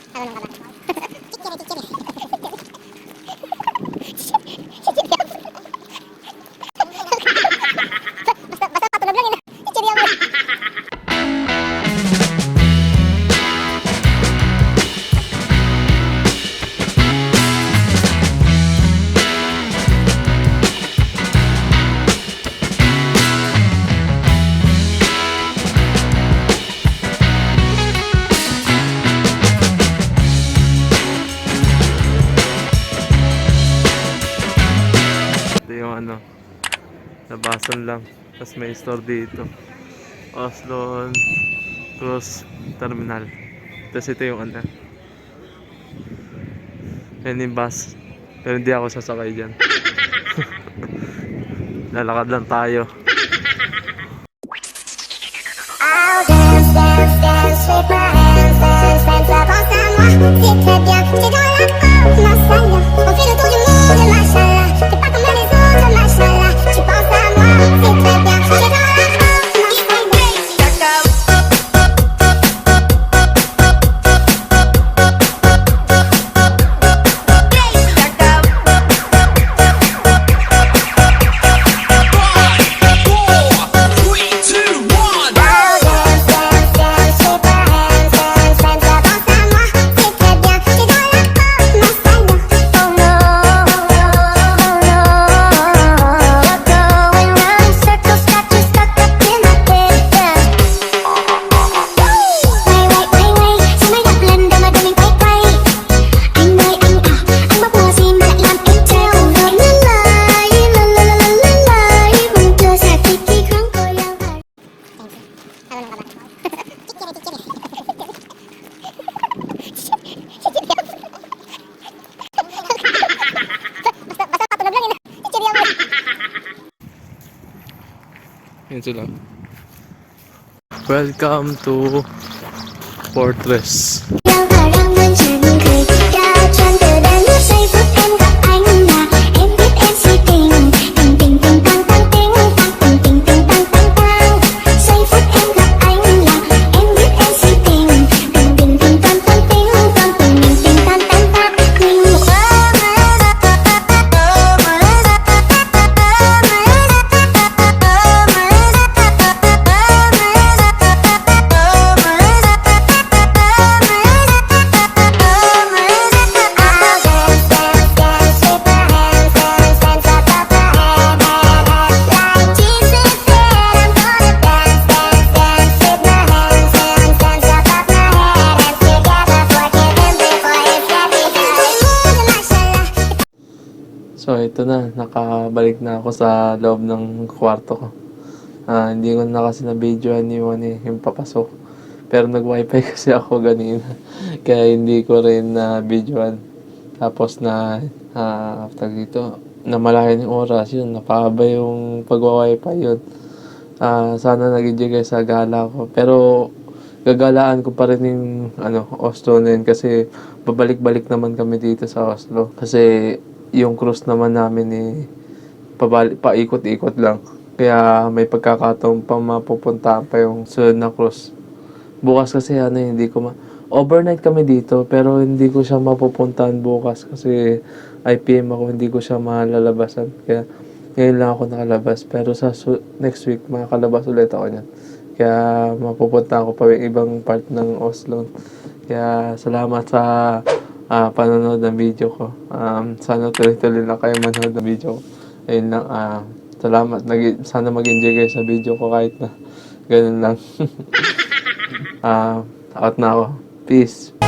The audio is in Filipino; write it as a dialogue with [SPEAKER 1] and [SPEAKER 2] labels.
[SPEAKER 1] Ito yung ano, nabasan lang. Tapos may store dito. Oslo Cruise Terminal. Tapos ito yung ano. Yan yung bus. Pero hindi ako sasakay dyan. Lalakad lang tayo.
[SPEAKER 2] I'll dance, dance, dance with my hands, dance, dance avant à moi. C'est très bien, t'es dans la peau, ma salle. On fait le tour du monde, machallah. T'es pas comme les autres, machallah. Tu penses à moi, c'est très bien, t'es dans la peau, ma salle.
[SPEAKER 1] Yan sila. Welcome to Fortress. So ito na, nakabalik na ako sa loob ng kwarto ko. Hindi ko na kasi na-videoan yung papasok. Pero nag-wifi kasi ako ganina. Kaya hindi ko rin na-videoan. Tapos after dito, namalayan yung oras yun. Napahaba yung pagwa-wifi yun. Sana nag-enjoy kayo sa gala ko. Pero gagalaan ko pa rin yung Oslo na yun. Kasi babalik-balik naman kami dito sa Oslo. Kasi yung cruise naman namin paikot-ikot lang. Kaya may pagkakataon pa mapupunta pa yung sunod na cruise. Bukas kasi hindi ko overnight kami dito pero hindi ko siya mapupuntahan bukas kasi IPM ako, hindi ko siya malalabasan. Kaya ngayon lang ako nakalabas. Pero sa next week makakalabas ulit ako niyan. Kaya mapupunta ako pa yung ibang part ng Oslo. Kaya salamat sa panonood ng video ko. Sana tuloy-tuloy lang kayo manood ng video ko. Ayun lang. Salamat. Sana mag-enjoy kayo sa video ko kahit na ganun lang. Out na ako. Peace.